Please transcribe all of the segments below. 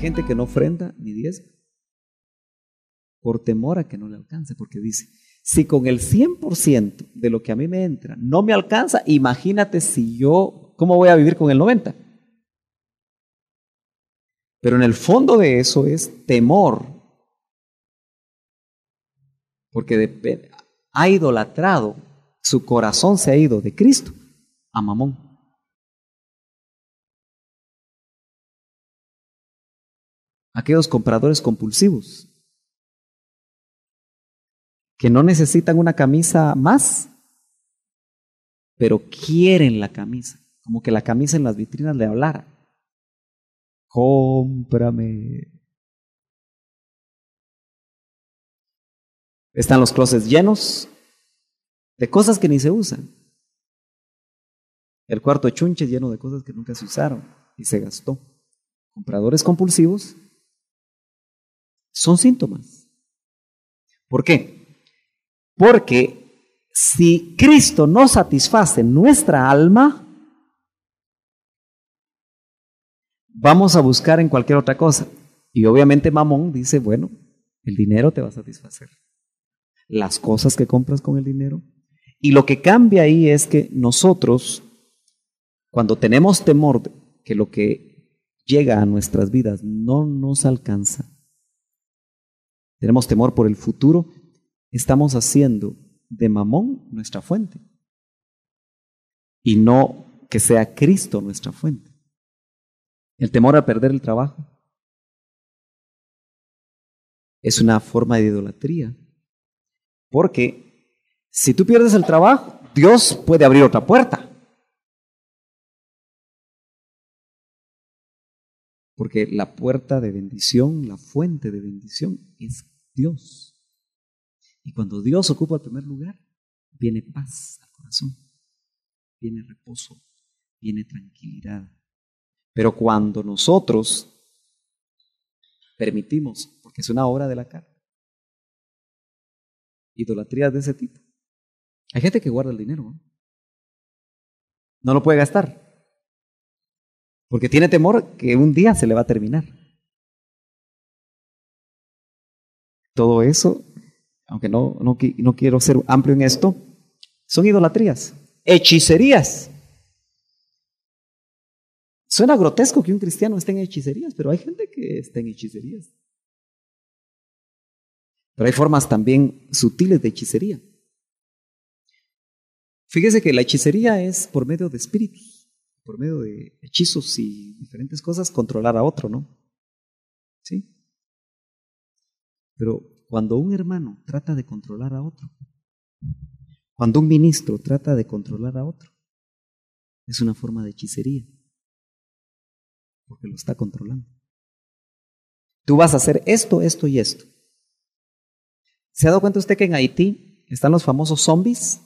gente que no ofrenda ni diezma por temor a que no le alcance, porque dice, si con el 100% de lo que a mí me entra no me alcanza, imagínate si yo, ¿cómo voy a vivir con el 90%? Pero en el fondo de eso es temor, porque ha idolatrado, su corazón se ha ido de Cristo a Mamón. Aquellos compradores compulsivos que no necesitan una camisa más, pero quieren la camisa, como que la camisa en las vitrinas le hablara. Cómprame. Están los closets llenos de cosas que ni se usan. El cuarto de chunches lleno de cosas que nunca se usaron y se gastó. Compradores compulsivos son síntomas. ¿Por qué? Porque si Cristo no satisface nuestra alma, vamos a buscar en cualquier otra cosa. Y obviamente Mamón dice, bueno, el dinero te va a satisfacer. Las cosas que compras con el dinero. Y lo que cambia ahí es que nosotros, cuando tenemos temor de que lo que llega a nuestras vidas no nos alcanza, tenemos temor por el futuro, estamos haciendo de Mamón nuestra fuente. Y no que sea Cristo nuestra fuente. El temor a perder el trabajo es una forma de idolatría. Porque si tú pierdes el trabajo, Dios puede abrir otra puerta. Porque la puerta de bendición, la fuente de bendición es Dios. Y cuando Dios ocupa el primer lugar, viene paz al corazón, viene reposo, viene tranquilidad. Pero cuando nosotros permitimos, porque es una obra de la carne, idolatrías de ese tipo. Hay gente que guarda el dinero, no lo puede gastar, porque tiene temor que un día se le va a terminar. Todo eso, aunque no quiero ser amplio en esto, son idolatrías, hechicerías. Suena grotesco que un cristiano esté en hechicerías, pero hay gente que está en hechicerías. Pero hay formas también sutiles de hechicería. Fíjese que la hechicería es por medio de espíritus, por medio de hechizos y diferentes cosas, controlar a otro, ¿no? ¿Sí? Pero cuando un hermano trata de controlar a otro, cuando un ministro trata de controlar a otro, es una forma de hechicería, porque lo está controlando. Tú vas a hacer esto, esto y esto. ¿Se ha dado cuenta usted que en Haití están los famosos zombies?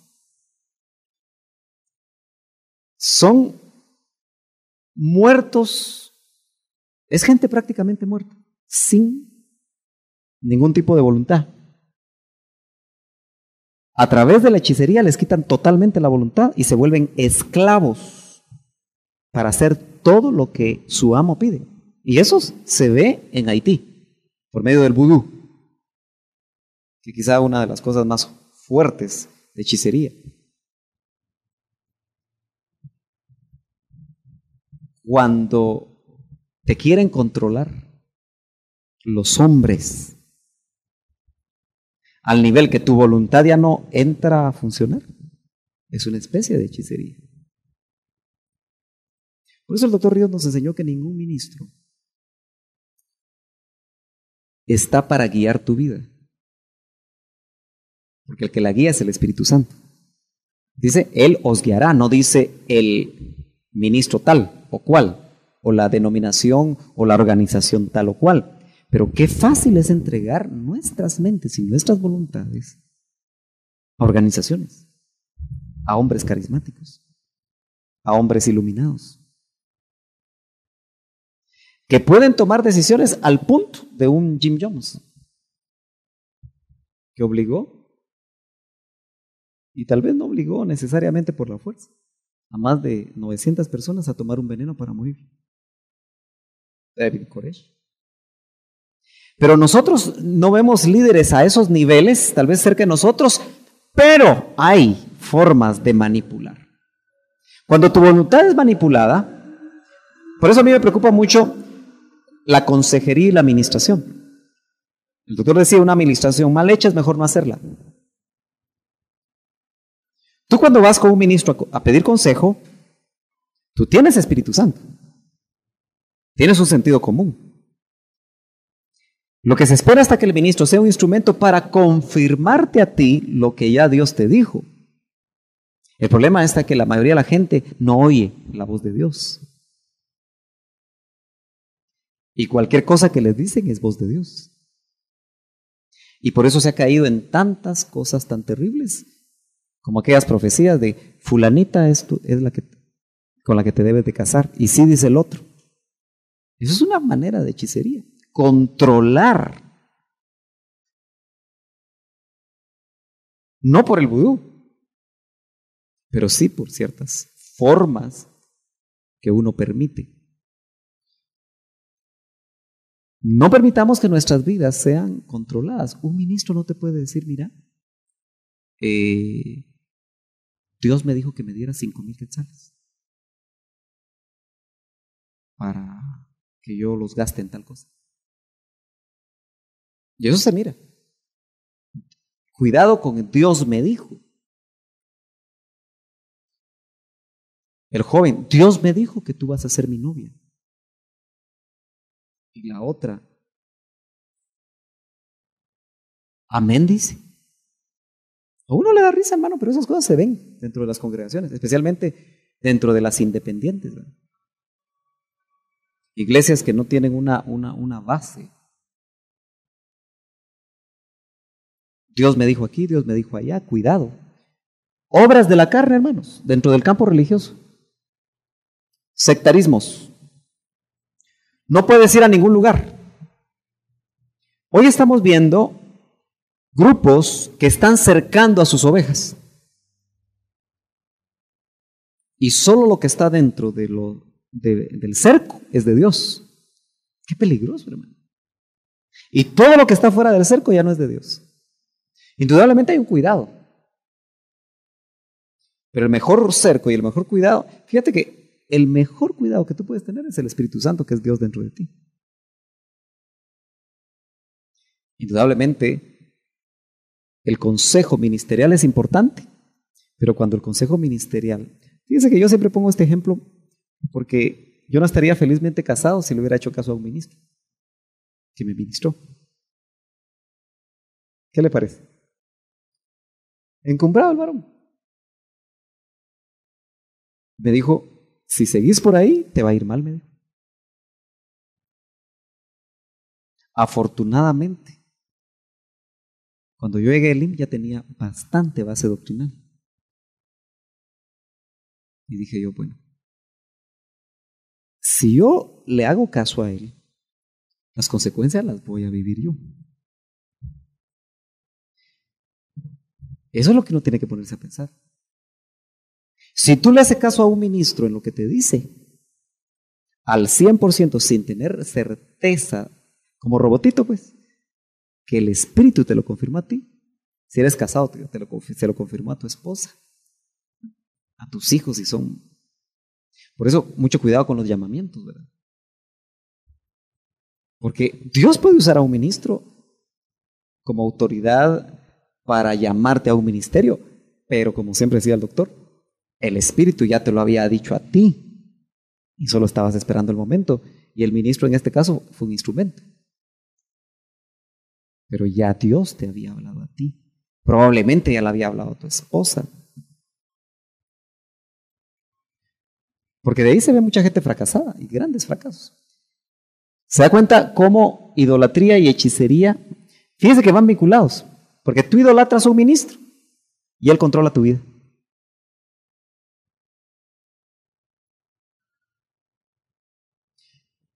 Son muertos, es gente prácticamente muerta, sin ningún tipo de voluntad. A través de la hechicería les quitan totalmente la voluntad y se vuelven esclavos para hacer todo lo que su amo pide. Y eso se ve en Haití, por medio del vudú, que quizá una de las cosas más fuertes de hechicería. Cuando te quieren controlar los hombres al nivel que tu voluntad ya no entra a funcionar, es una especie de hechicería. Por eso el doctor Ríos nos enseñó que ningún ministro está para guiar tu vida, porque el que la guía es el Espíritu Santo. Dice, Él os guiará, no dice el ministro tal o cual, o la denominación o la organización tal o cual. Pero qué fácil es entregar nuestras mentes y nuestras voluntades a organizaciones, a hombres carismáticos, a hombres iluminados, que pueden tomar decisiones al punto de un Jim Jones, que obligó, y tal vez no obligó necesariamente por la fuerza, a más de 900 personas a tomar un veneno para morir. David Koresh. Pero nosotros no vemos líderes a esos niveles, tal vez cerca de nosotros, pero hay formas de manipular. Cuando tu voluntad es manipulada, por eso a mí me preocupa mucho la consejería y la administración. El doctor decía, una administración mal hecha es mejor no hacerla. Tú cuando vas con un ministro a pedir consejo, tú tienes Espíritu Santo, tienes un sentido común. Lo que se espera hasta que el ministro sea un instrumento para confirmarte a ti lo que ya Dios te dijo. El problema está que la mayoría de la gente no oye la voz de Dios. Y cualquier cosa que les dicen es voz de Dios. Y por eso se ha caído en tantas cosas tan terribles, como aquellas profecías de fulanita es la que, con la que te debes de casar. Y sí dice el otro. Eso es una manera de hechicería. Controlar. No por el vudú, pero sí por ciertas formas que uno permite. No permitamos que nuestras vidas sean controladas. Un ministro no te puede decir, mira, Dios me dijo que me diera 5,000 quetzales para que yo los gaste en tal cosa. Y eso se mira. Cuidado con Dios me dijo. El joven, Dios me dijo que tú vas a ser mi novia. Y la otra, amén dice. A uno le da risa, hermano, pero esas cosas se ven dentro de las congregaciones, especialmente dentro de las independientes, ¿verdad? Iglesias que no tienen una base. Dios me dijo aquí, Dios me dijo allá, cuidado. Obras de la carne, hermanos, dentro del campo religioso. Sectarismos. No puedes ir a ningún lugar. Hoy estamos viendo grupos que están cercando a sus ovejas. Y solo lo que está dentro del cerco es de Dios. Qué peligroso, hermano. Y todo lo que está fuera del cerco ya no es de Dios. Indudablemente hay un cuidado. Pero el mejor cerco y el mejor cuidado, fíjate que el mejor cuidado que tú puedes tener es el Espíritu Santo, que es Dios dentro de ti. Indudablemente, el consejo ministerial es importante, pero cuando el consejo ministerial, fíjense que yo siempre pongo este ejemplo porque yo no estaría felizmente casado si le hubiera hecho caso a un ministro que me ministró. ¿Qué le parece? Encumbrado el varón. Me dijo, si seguís por ahí, te va a ir mal, me dijo. Afortunadamente, cuando yo llegué al IM ya tenía bastante base doctrinal. Y dije yo, bueno, si yo le hago caso a él, las consecuencias las voy a vivir yo. Eso es lo que uno tiene que ponerse a pensar. Si tú le haces caso a un ministro en lo que te dice, al 100% sin tener certeza, como robotito pues, que el Espíritu te lo confirma a ti, si eres casado se lo confirmó a tu esposa, a tus hijos si son. Por eso mucho cuidado con los llamamientos, ¿verdad? Porque Dios puede usar a un ministro como autoridad para llamarte a un ministerio, pero como siempre decía el doctor, el Espíritu ya te lo había dicho a ti y solo estabas esperando el momento, y el ministro en este caso fue un instrumento. Pero ya Dios te había hablado a ti. Probablemente ya le había hablado a tu esposa. Porque de ahí se ve mucha gente fracasada y grandes fracasos. ¿Se da cuenta cómo idolatría y hechicería? Fíjese que van vinculados. Porque tú idolatras a un ministro y él controla tu vida.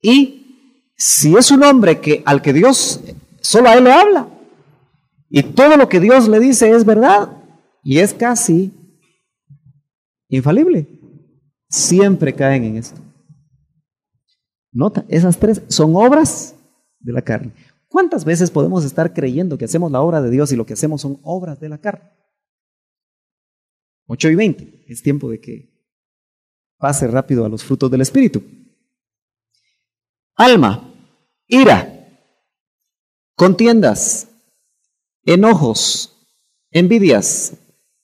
Y si es un hombre al que Dios, solo a él le habla, y todo lo que Dios le dice es verdad, y es casi infalible, siempre caen en esto. Nota, esas tres son obras de la carne. ¿Cuántas veces podemos estar creyendo que hacemos la obra de Dios y lo que hacemos son obras de la carne? 8:20, es tiempo de que pase rápido a los frutos del Espíritu. Alma, ira, contiendas, enojos, envidias,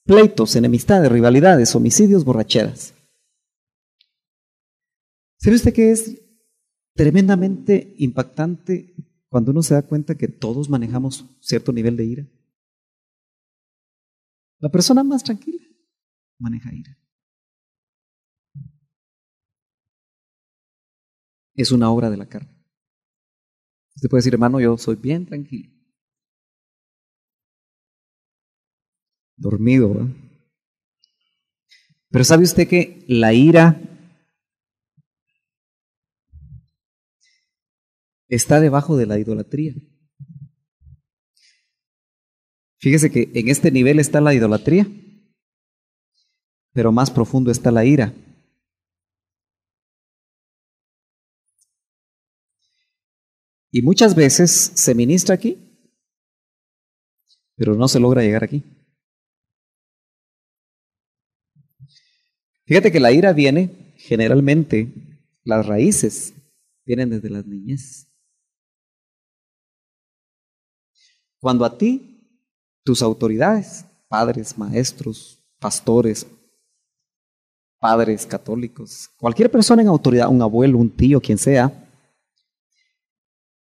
pleitos, enemistades, rivalidades, homicidios, borracheras. ¿Sabe usted que es tremendamente impactante cuando uno se da cuenta que todos manejamos cierto nivel de ira? La persona más tranquila maneja ira. Es una obra de la carne. Usted puede decir, hermano, yo soy bien tranquilo. Dormido, ¿verdad? Pero ¿sabe usted que la ira está debajo de la idolatría? Fíjese que en este nivel está la idolatría, pero más profundo está la ira. Y muchas veces se ministra aquí, pero no se logra llegar aquí. Fíjate que la ira viene, generalmente, las raíces vienen desde la niñez. Cuando a ti, tus autoridades, padres, maestros, pastores, padres católicos, cualquier persona en autoridad, un abuelo, un tío, quien sea,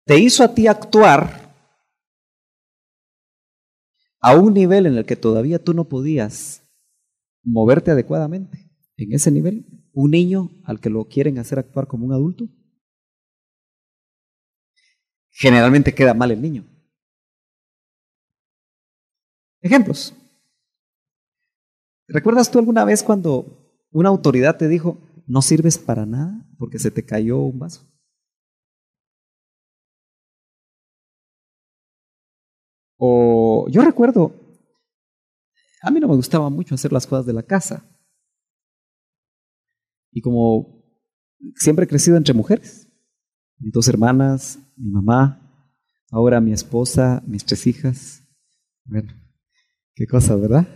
te hizo a ti actuar a un nivel en el que todavía tú no podías moverte adecuadamente. En ese nivel, un niño al que lo quieren hacer actuar como un adulto, generalmente queda mal el niño. Ejemplos. ¿Recuerdas tú alguna vez cuando una autoridad te dijo, no sirves para nada porque se te cayó un vaso? O yo recuerdo, a mí no me gustaba mucho hacer las cosas de la casa. Y como siempre he crecido entre mujeres, mis 2 hermanas, mi mamá, ahora mi esposa, mis 3 hijas. Bueno, qué cosa, ¿verdad?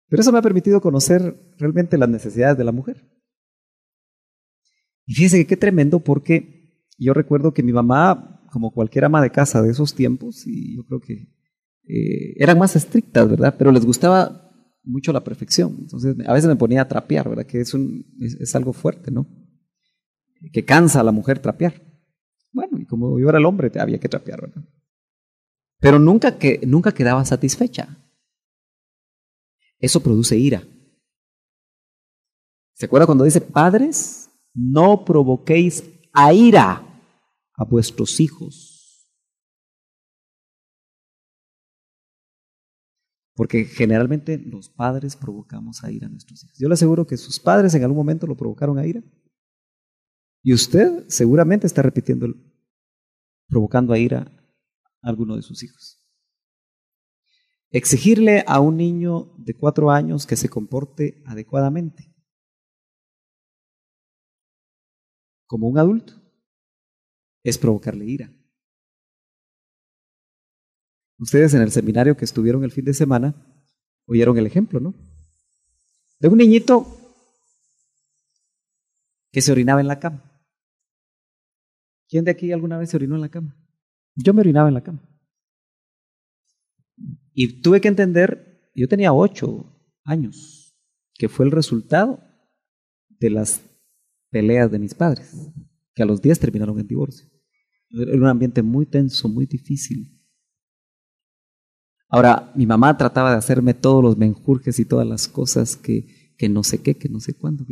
Pero eso me ha permitido conocer realmente las necesidades de la mujer. Y fíjense que qué tremendo, porque yo recuerdo que mi mamá, como cualquier ama de casa de esos tiempos, y yo creo que eran más estrictas, ¿verdad? Pero les gustaba mucho la perfección. Entonces, a veces me ponía a trapear, ¿verdad? Que es algo fuerte, ¿no? Que cansa a la mujer trapear. Bueno, y como yo era el hombre, había que trapear, ¿verdad? Pero nunca quedaba satisfecha. Eso produce ira. ¿Se acuerda cuando dice, padres, no provoquéis a ira a vuestros hijos? Porque generalmente los padres provocamos a ira a nuestros hijos. Yo le aseguro que sus padres en algún momento lo provocaron a ira. Y usted seguramente está provocando a ira a alguno de sus hijos. Exigirle a un niño de 4 años que se comporte adecuadamente como un adulto es provocarle ira. Ustedes en el seminario que estuvieron el fin de semana oyeron el ejemplo, ¿no? De un niñito que se orinaba en la cama. ¿Quién de aquí alguna vez se orinó en la cama? Yo me orinaba en la cama. Y tuve que entender, yo tenía 8 años, que fue el resultado de las peleas de mis padres, que a los 10 terminaron en divorcio. Era un ambiente muy tenso, muy difícil. Ahora, mi mamá trataba de hacerme todos los menjurjes y todas las cosas que no sé qué, que no sé cuándo,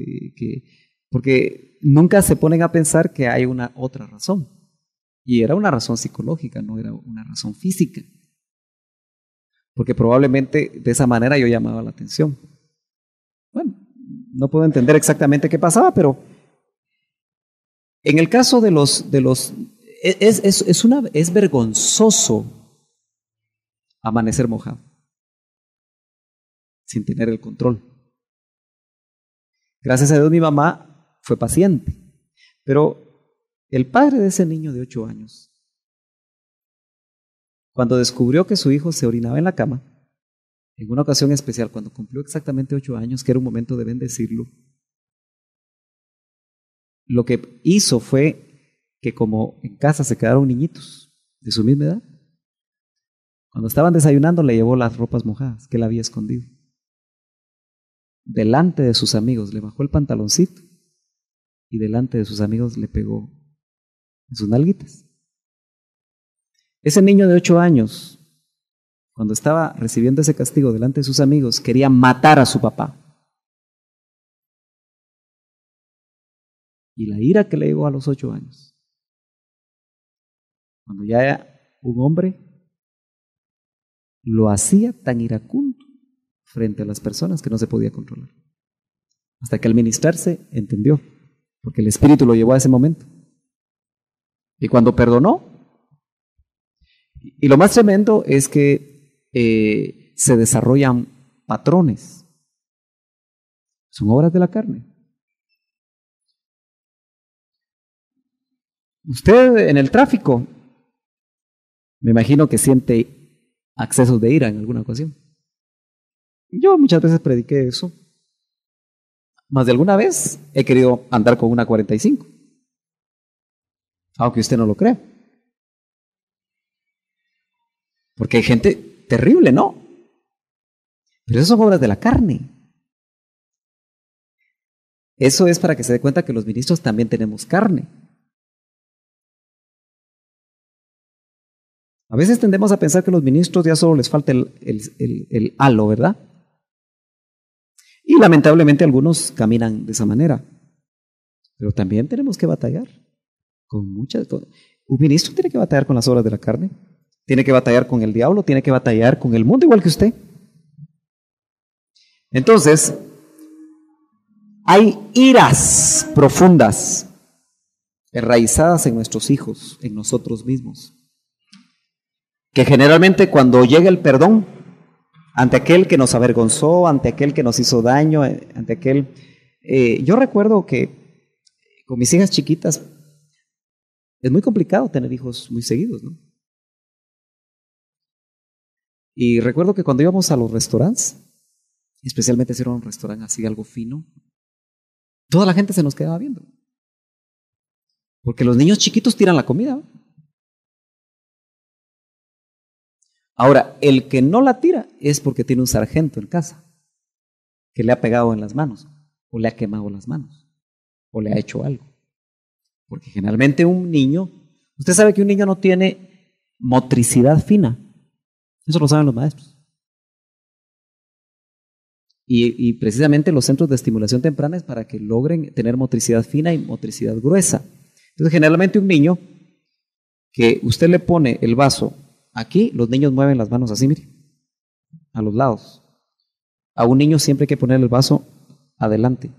porque nunca se ponen a pensar que hay una otra razón. Y era una razón psicológica, no era una razón física. Porque probablemente de esa manera yo llamaba la atención. Bueno, no puedo entender exactamente qué pasaba, pero en el caso de los es vergonzoso amanecer mojado, sin tener el control. Gracias a Dios mi mamá fue paciente, pero el padre de ese niño de 8 años cuando descubrió que su hijo se orinaba en la cama, en una ocasión especial, cuando cumplió exactamente 8 años, que era un momento de bendecirlo, lo que hizo fue que como en casa se quedaron niñitos de su misma edad, cuando estaban desayunando le llevó las ropas mojadas que él había escondido. Delante de sus amigos le bajó el pantaloncito y delante de sus amigos le pegó en sus nalguitas. Ese niño de 8 años, cuando estaba recibiendo ese castigo delante de sus amigos, quería matar a su papá. Y la ira que le llegó a los 8 años, cuando ya era un hombre, lo hacía tan iracundo frente a las personas que no se podía controlar. Hasta que al ministrarse entendió, porque el Espíritu lo llevó a ese momento. Y cuando perdonó, y lo más tremendo es que se desarrollan patrones. Son obras de la carne. Usted en el tráfico, me imagino que siente accesos de ira en alguna ocasión. Yo muchas veces prediqué eso. Más de alguna vez he querido andar con una 45. Aunque usted no lo crea. Porque hay gente terrible, ¿no? Pero esas son obras de la carne. Eso es para que se dé cuenta que los ministros también tenemos carne. A veces tendemos a pensar que los ministros ya solo les falta el halo, ¿verdad? Y lamentablemente algunos caminan de esa manera. Pero también tenemos que batallar con muchas cosas. Un ministro tiene que batallar con las obras de la carne. Tiene que batallar con el diablo, tiene que batallar con el mundo igual que usted. Entonces, hay iras profundas, enraizadas en nuestros hijos, en nosotros mismos, que generalmente cuando llega el perdón, ante aquel que nos avergonzó, ante aquel que nos hizo daño, ante aquel... yo recuerdo que con mis hijas chiquitas es muy complicado tener hijos muy seguidos, ¿no? Y recuerdo que cuando íbamos a los restaurantes, especialmente si era un restaurante así, algo fino, toda la gente se nos quedaba viendo. Porque los niños chiquitos tiran la comida, ¿no? Ahora, el que no la tira es porque tiene un sargento en casa que le ha pegado en las manos, o le ha quemado las manos, o le ha hecho algo. Porque generalmente un niño, usted sabe que un niño no tiene motricidad fina. Eso lo saben los maestros. Y precisamente los centros de estimulación temprana es para que logren tener motricidad fina y motricidad gruesa. Entonces, generalmente un niño que usted le pone el vaso aquí, los niños mueven las manos así, mire, a los lados. A un niño siempre hay que poner el vaso adelante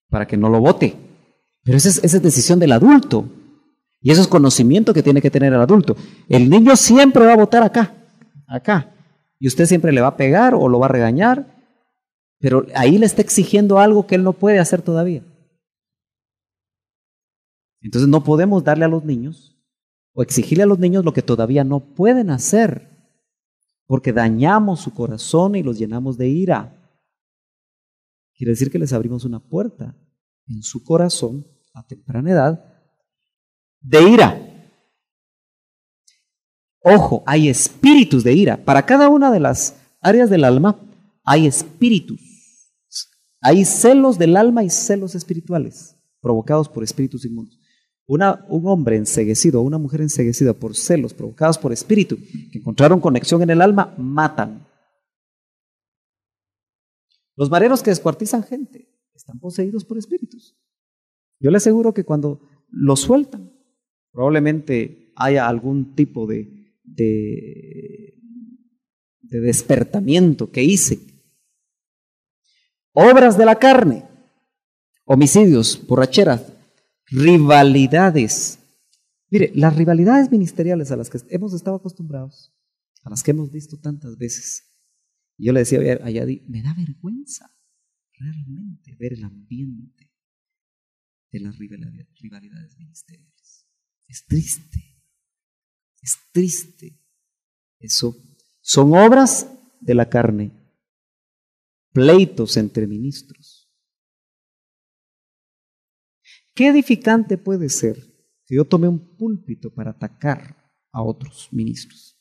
para que no lo bote. Pero esa es decisión del adulto. Y eso es conocimiento que tiene que tener el adulto. El niño siempre va a botar acá, acá. Y usted siempre le va a pegar o lo va a regañar, pero ahí le está exigiendo algo que él no puede hacer todavía. Entonces no podemos darle a los niños o exigirle a los niños lo que todavía no pueden hacer, porque dañamos su corazón y los llenamos de ira. Quiere decir que les abrimos una puerta en su corazón a temprana edad de ira. Ojo, hay espíritus de ira. Para cada una de las áreas del alma hay espíritus. Hay celos del alma y celos espirituales provocados por espíritus inmundos. Un hombre enceguecido o una mujer enceguecida por celos provocados por espíritu que encontraron conexión en el alma, matan. Los mareros que descuartizan gente están poseídos por espíritus. Yo le aseguro que cuando los sueltan, probablemente haya algún tipo de despertamiento que hice. Obras de la carne, homicidios, borracheras, rivalidades. Mire, las rivalidades ministeriales a las que hemos estado acostumbrados, a las que hemos visto tantas veces. Y yo le decía a Yadi, me da vergüenza realmente ver el ambiente de las rivalidades ministeriales. Es triste. Es triste eso. Son obras de la carne, pleitos entre ministros. ¿Qué edificante puede ser si yo tomé un púlpito para atacar a otros ministros?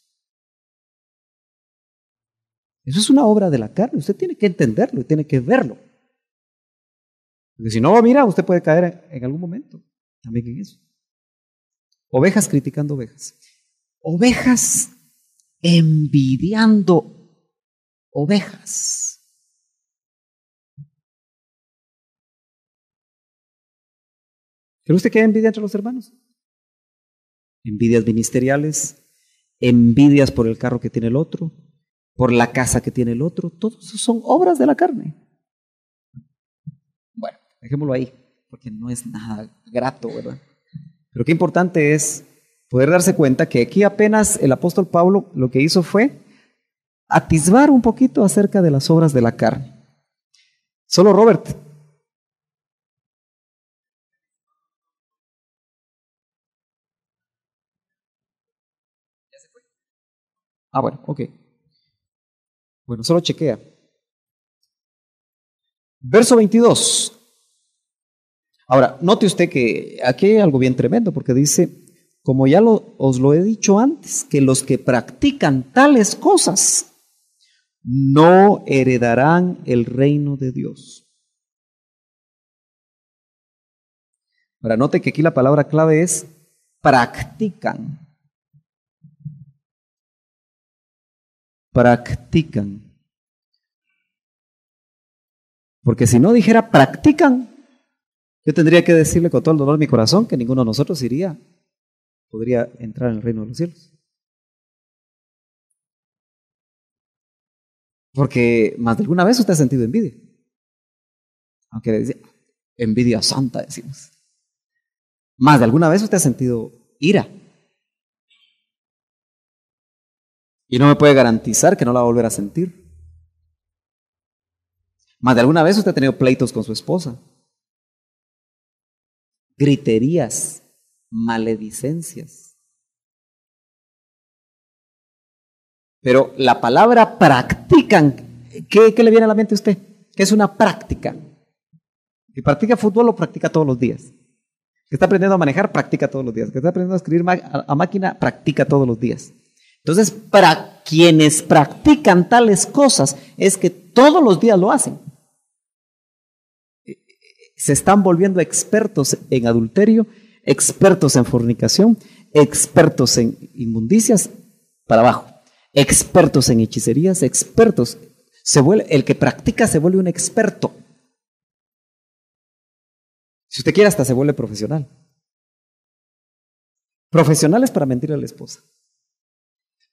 Eso es una obra de la carne. Usted tiene que entenderlo y tiene que verlo. Porque si no, mira, usted puede caer en algún momento también en eso. Ovejas criticando ovejas. Ovejas envidiando ovejas. ¿Cree usted que hay envidia entre los hermanos? Envidias ministeriales, envidias por el carro que tiene el otro, por la casa que tiene el otro. Todo eso son obras de la carne. Bueno, dejémoslo ahí, porque no es nada grato, ¿verdad? Pero qué importante es poder darse cuenta que aquí apenas el apóstol Pablo lo que hizo fue atisbar un poquito acerca de las obras de la carne. Solo Robert. ¿Ya se fue? Ah, bueno, ok. Bueno, solo chequea. Verso 22. Ahora, note usted que aquí hay algo bien tremendo, porque dice, como ya os lo he dicho antes, que los que practican tales cosas no heredarán el reino de Dios. Ahora, note que aquí la palabra clave es practican. Practican. Porque si no dijera practican, yo tendría que decirle con todo el dolor de mi corazón que ninguno de nosotros podría entrar en el reino de los cielos. Porque más de alguna vez usted ha sentido envidia. Aunque dice, envidia santa, decimos. Más de alguna vez usted ha sentido ira. Y no me puede garantizar que no la va a volver a sentir. Más de alguna vez usted ha tenido pleitos con su esposa. Griterías, maledicencias. Pero la palabra practican, ¿qué le viene a la mente a usted? ¿Qué es una práctica? Que practica fútbol lo practica todos los días. Que está aprendiendo a manejar, practica todos los días. Que está aprendiendo a escribir a máquina, practica todos los días. Entonces, para quienes practican tales cosas, es que todos los días lo hacen. Se están volviendo expertos en adulterio, expertos en fornicación, expertos en inmundicias, para abajo, expertos en hechicerías, expertos. El que practica se vuelve un experto. Si usted quiere, hasta se vuelve profesional. Profesionales para mentirle a la esposa.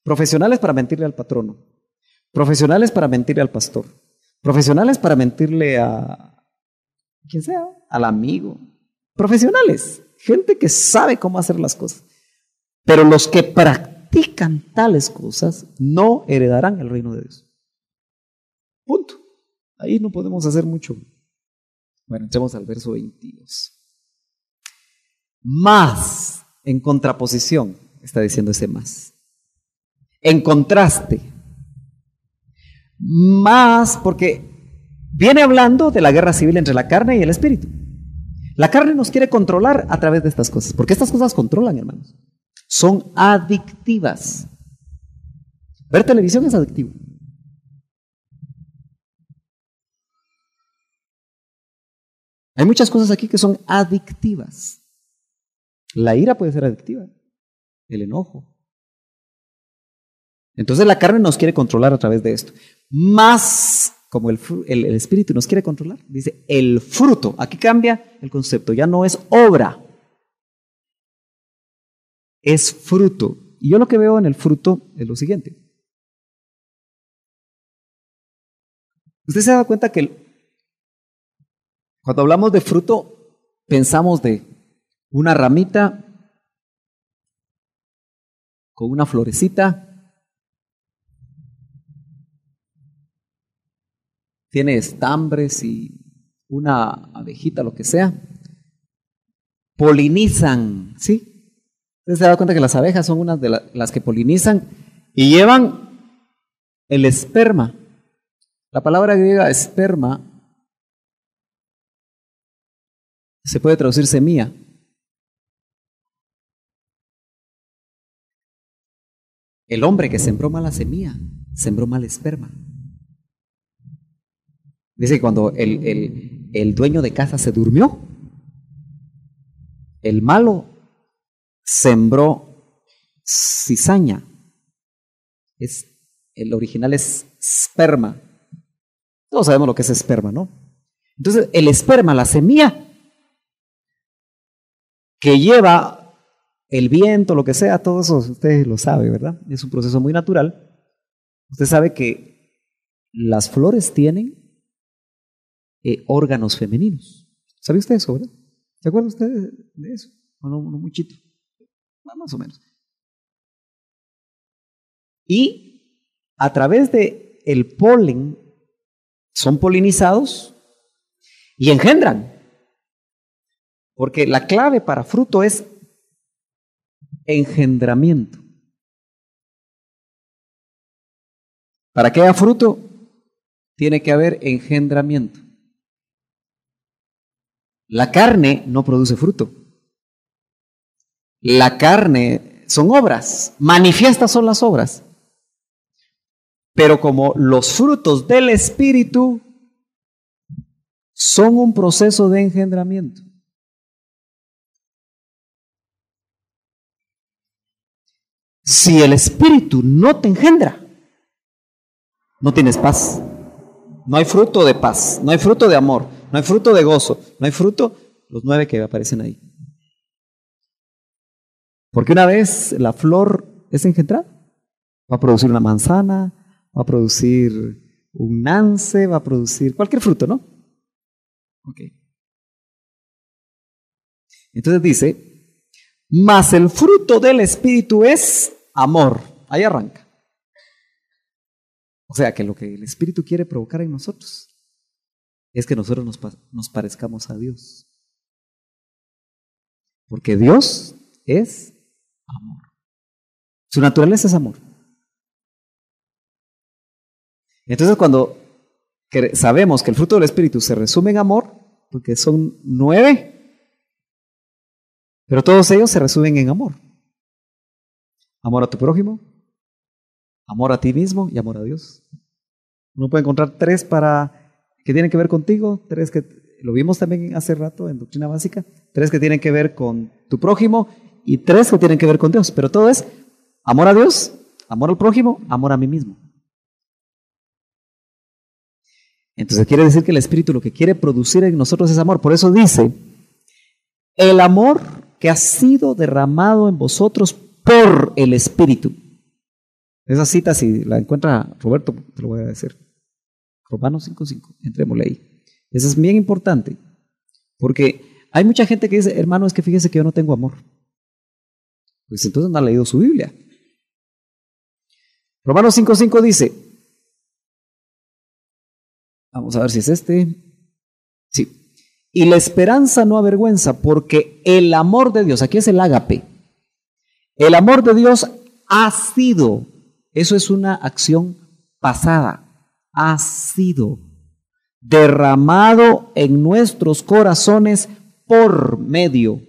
Profesionales para mentirle al patrono. Profesionales para mentirle al pastor. Profesionales para mentirle a quien sea, al amigo. Profesionales, gente que sabe cómo hacer las cosas. Pero los que practican tales cosas no heredarán el reino de Dios. Punto. Ahí no podemos hacer mucho. Bueno, entremos al verso 22. Más, en contraposición, está diciendo ese más. En contraste. Más, porque viene hablando de la guerra civil entre la carne y el espíritu. La carne nos quiere controlar a través de estas cosas, porque estas cosas controlan, hermanos. Son adictivas. Ver televisión es adictivo. Hay muchas cosas aquí que son adictivas. La ira puede ser adictiva, el enojo. Entonces la carne nos quiere controlar a través de esto. Más como el espíritu nos quiere controlar, dice el fruto. Aquí cambia el concepto, ya no es obra, es fruto. Y yo lo que veo en el fruto es lo siguiente. Usted se da cuenta que cuando hablamos de fruto, pensamos de una ramita con una florecita, tiene estambres y una abejita, lo que sea, polinizan, ¿sí? Usted se da cuenta que las abejas son unas de las que polinizan y llevan el esperma. La palabra griega esperma se puede traducir semilla. El hombre que sembró mala semilla, sembró mal esperma. Dice que cuando el dueño de casa se durmió, el malo sembró cizaña. El original es esperma. Todos sabemos lo que es esperma, ¿no? Entonces, el esperma, la semilla que lleva el viento, lo que sea, todo eso usted lo sabe, ¿verdad? Es un proceso muy natural. Usted sabe que las flores tienen órganos femeninos. ¿Sabe usted eso, verdad? ¿Se acuerda usted de eso? No muchito. Más o menos. Y a través de el polen son polinizados y engendran. Porque la clave para fruto es engendramiento. Para que haya fruto, tiene que haber engendramiento. La carne no produce fruto. La carne son obras, manifiestas son las obras. Pero como los frutos del Espíritu son un proceso de engendramiento. Si el Espíritu no te engendra, no tienes paz. No hay fruto de paz, no hay fruto de amor, no hay fruto de gozo, no hay fruto, los 9 que aparecen ahí. Porque una vez la flor es engendrada, va a producir una manzana, va a producir un nance, va a producir cualquier fruto, ¿no? Ok. Entonces dice, mas el fruto del Espíritu es amor. Ahí arranca. O sea que lo que el Espíritu quiere provocar en nosotros es que nosotros nos parezcamos a Dios. Porque Dios es amor. Su naturaleza es amor. Entonces cuando sabemos que el fruto del Espíritu se resume en amor, porque son 9, pero todos ellos se resumen en amor. Amor a tu prójimo, amor a ti mismo y amor a Dios. Uno puede encontrar 3 que tienen que ver contigo, 3 que lo vimos también hace rato en Doctrina Básica, 3 que tienen que ver con tu prójimo y 3 que tienen que ver con Dios. Pero todo es amor a Dios, amor al prójimo, amor a mí mismo. Entonces quiere decir que el Espíritu lo que quiere producir en nosotros es amor. Por eso dice, el amor que ha sido derramado en vosotros por el Espíritu. Esa cita, si la encuentra Roberto, te lo voy a decir. Romanos 5:5, entrémosle ahí. Eso es bien importante, porque hay mucha gente que dice, hermano, es que fíjese que yo no tengo amor. Pues entonces no ha leído su Biblia. Romanos 5:5 dice, vamos a ver si es este. Sí. Y la esperanza no avergüenza, porque el amor de Dios, aquí es el ágape, el amor de Dios ha sido, eso es una acción pasada, ha sido derramado en nuestros corazones por medio,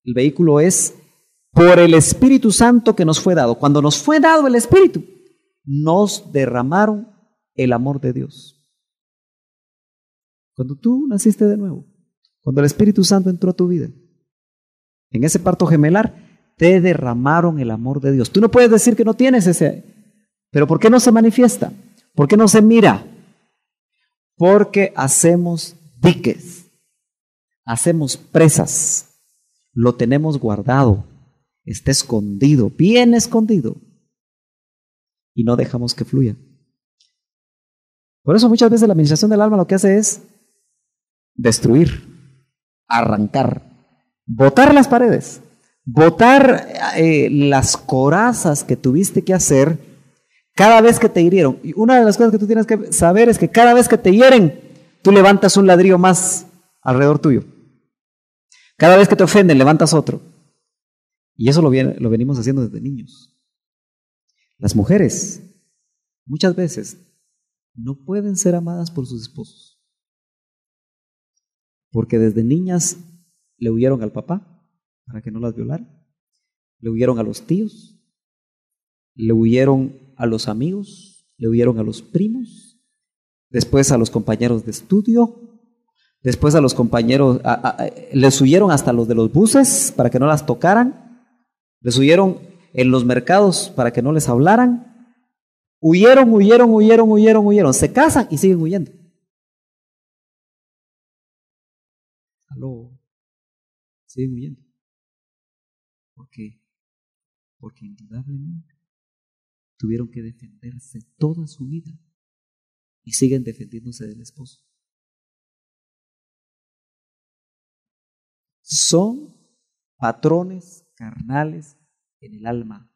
el vehículo es por el Espíritu Santo que nos fue dado. Cuando nos fue dado el Espíritu, nos derramaron el amor de Dios. Cuando tú naciste de nuevo, cuando el Espíritu Santo entró a tu vida, en ese parto gemelar, te derramaron el amor de Dios. Tú no puedes decir que no tienes ese, pero ¿por qué no se manifiesta? ¿Por qué no se mira? Porque hacemos diques, hacemos presas, lo tenemos guardado, está escondido, bien escondido, y no dejamos que fluya. Por eso muchas veces la administración del alma lo que hace es destruir, arrancar, botar las paredes, botar las corazas que tuviste que hacer cada vez que te hirieron. Y una de las cosas que tú tienes que saber es que cada vez que te hieren, tú levantas un ladrillo más alrededor tuyo. Cada vez que te ofenden, levantas otro. Y eso lo venimos haciendo desde niños. Las mujeres muchas veces no pueden ser amadas por sus esposos, porque desde niñas le huyeron al papá para que no las violara, le huyeron a los tíos, le huyeron a los amigos, le huyeron a los primos, después a los compañeros de estudio, después a los compañeros, les huyeron hasta los de los buses para que no las tocaran, les huyeron en los mercados para que no les hablaran. Huyeron, se casan y siguen huyendo. Aló, siguen huyendo. ¿Por qué? Porque indudablemente tuvieron que defenderse toda su vida y siguen defendiéndose del esposo. Son patrones carnales en el alma.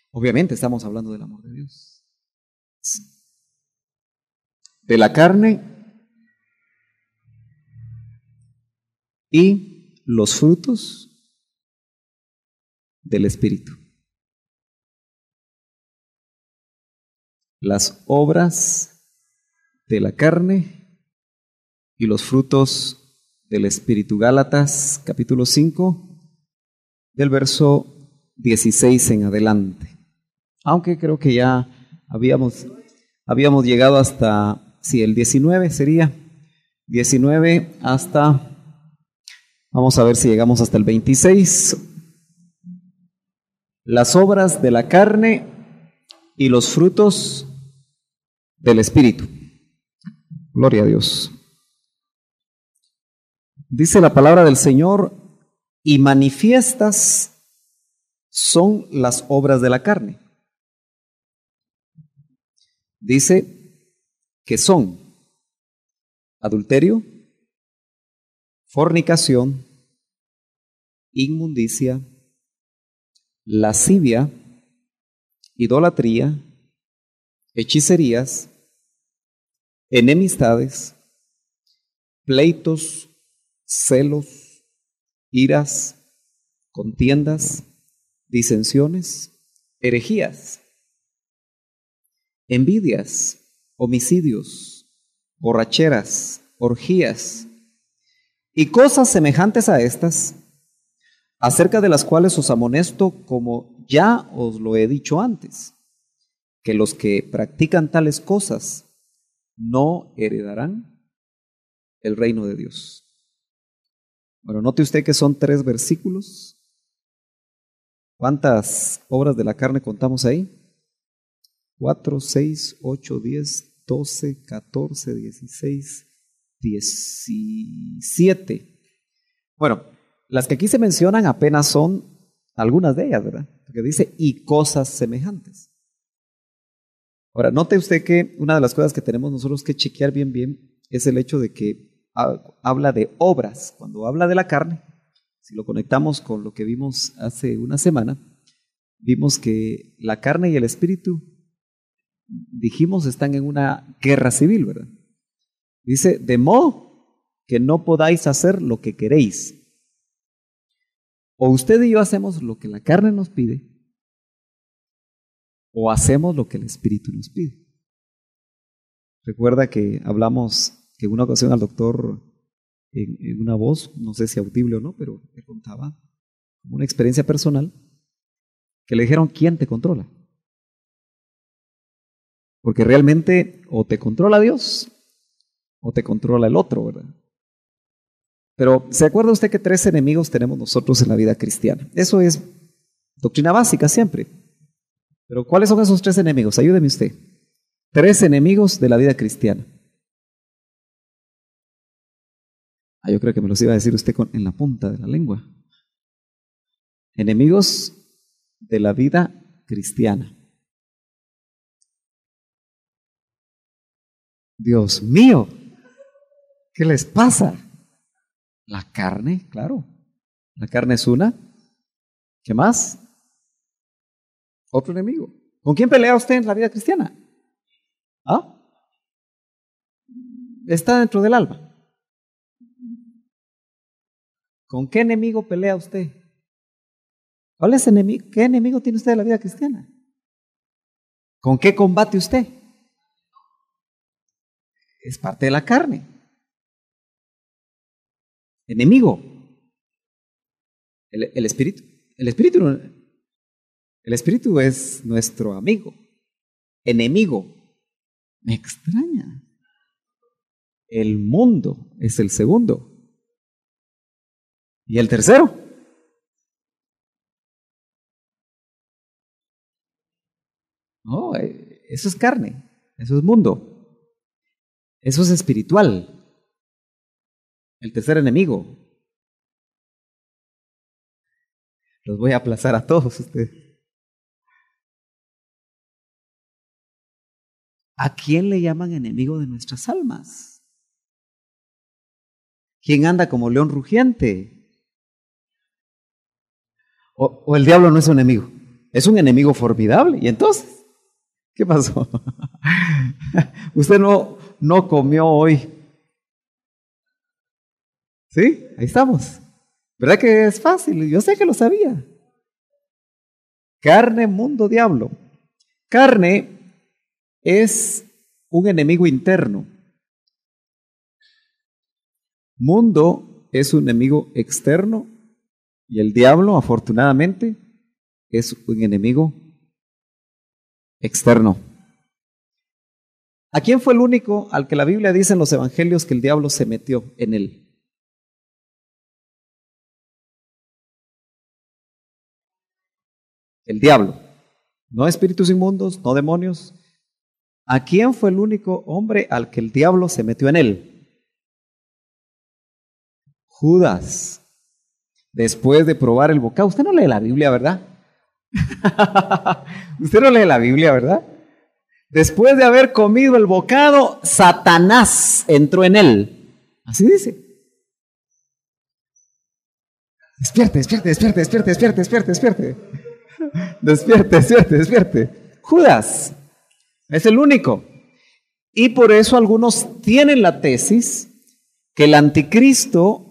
Obviamente estamos hablando del amor de Dios. De la carne y los frutos del Espíritu. Las obras de la carne y los frutos del Espíritu. Gálatas capítulo 5, del verso 16 en adelante. Aunque creo que ya habíamos llegado hasta, sí, el 19 sería, 19 hasta, vamos a ver si llegamos hasta el 26. Las obras de la carne y los frutos del Espíritu. Gloria a Dios. Dice la palabra del Señor, y manifiestas son las obras de la carne. Dice que son adulterio, fornicación, inmundicia, lascivia, idolatría, hechicerías, enemistades, pleitos, celos, iras, contiendas, disensiones, herejías, envidias, homicidios, borracheras, orgías y cosas semejantes a estas, acerca de las cuales os amonesto, como ya os lo he dicho antes, que los que practican tales cosas no heredarán el reino de Dios. Bueno, note usted que son 3 versículos. ¿Cuántas obras de la carne contamos ahí? 4, 6, 8, 10, 12, 14, 16, 17. Bueno, las que aquí se mencionan apenas son algunas de ellas, ¿verdad? Porque dice, y cosas semejantes. Ahora, note usted que una de las cosas que tenemos nosotros que chequear bien es el hecho de que habla de obras. Cuando habla de la carne, si lo conectamos con lo que vimos hace una semana, vimos que la carne y el espíritu, dijimos, están en una guerra civil, ¿verdad? Dice, de modo que no podáis hacer lo que queréis. O usted y yo hacemos lo que la carne nos pide, o hacemos lo que el espíritu nos pide. Recuerda que hablamos que en una ocasión al doctor, en una voz, no sé si audible o no, pero me contaba una experiencia personal, que le dijeron, ¿quién te controla? Porque realmente o te controla Dios o te controla el otro, ¿verdad? Pero ¿se acuerda usted que 3 enemigos tenemos nosotros en la vida cristiana? Eso es doctrina básica siempre. Pero ¿cuáles son esos 3 enemigos? Ayúdeme usted. 3 enemigos de la vida cristiana. Yo creo que me los iba a decir usted en la punta de la lengua. Enemigos de la vida cristiana. Dios mío, ¿qué les pasa? La carne, claro. La carne es una. ¿Qué más? Otro enemigo. ¿Con quién pelea usted en la vida cristiana? ¿Ah? Está dentro del alma. ¿Con qué enemigo pelea usted? ¿Cuál es enemigo? ¿Qué enemigo tiene usted de la vida cristiana? ¿Con qué combate usted? Es parte de la carne. Enemigo. El espíritu. El espíritu es nuestro amigo. Enemigo. Me extraña. El mundo es el segundo. ¿Y el tercero? No, eso es carne. Eso es mundo. Eso es espiritual. El tercer enemigo. Los voy a aplazar a todos ustedes. ¿A quién le llaman enemigo de nuestras almas? ¿Quién anda como león rugiente? ¿O el diablo no es un enemigo? Es un enemigo formidable. ¿Y entonces? ¿Qué pasó? Usted no comió hoy. ¿Sí? Ahí estamos. ¿Verdad que es fácil? Yo sé que lo sabía. Carne, mundo, diablo. Carne es un enemigo interno. Mundo es un enemigo externo. Y el diablo, afortunadamente, es un enemigo externo. ¿A quién fue el único al que la Biblia dice en los evangelios que el diablo se metió en él? El diablo. No espíritus inmundos, no demonios. ¿A quién fue el único hombre al que el diablo se metió en él? Judas. Después de probar el bocado. Usted no lee la Biblia, ¿verdad? Usted no lee la Biblia, ¿verdad? Después de haber comido el bocado, Satanás entró en él. Así dice. Despierte, despierte, despierte, despierte, despierte, despierte, despierte. Despierte, despierte, despierte. Judas es el único. Y por eso algunos tienen la tesis que el anticristo